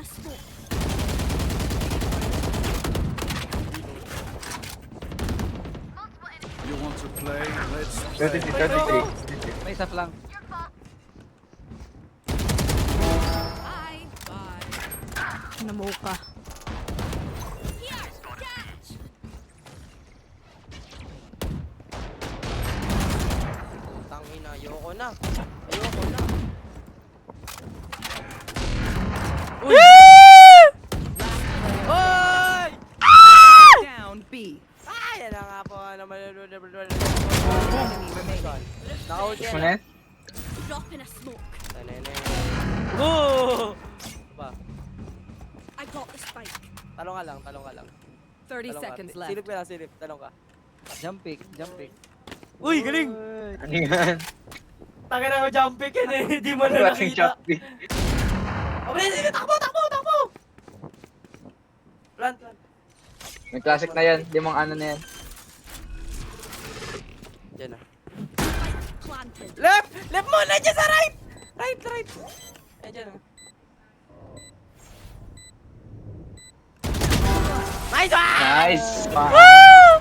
a smoke. You want to play? Let's 33, play. 33. May isa lang. Bye. Bye. Namuka. Here, catch. Tangina, ayoko na. Ayoko na. Uy! Hoy! Down B. Ay, yan na nga po. Enemy remaining. Naka-ult Gusto yan. mo na yan? Drop in a smoke. Tanene. Woo! Ba, I got the spike. talong ka lang, talong ka lang. 30 Talong ka. seconds left. Silip ka lang, silip. Talong ka. Jump pick, jump pick. Uy, galing! Ano yan? Taka na jump pick yan eh. Hindi mo Ano na klaseng nakita. choppy? Oh, sige, takbo, takbo, takbo! Plant, plant. May classic na yan. Limang ano na yan. Diyan na. Spike planted. Left! Left mo! Nandiyan sa right! Right, right! Nandiyan na. Nice one! Nice! Woo!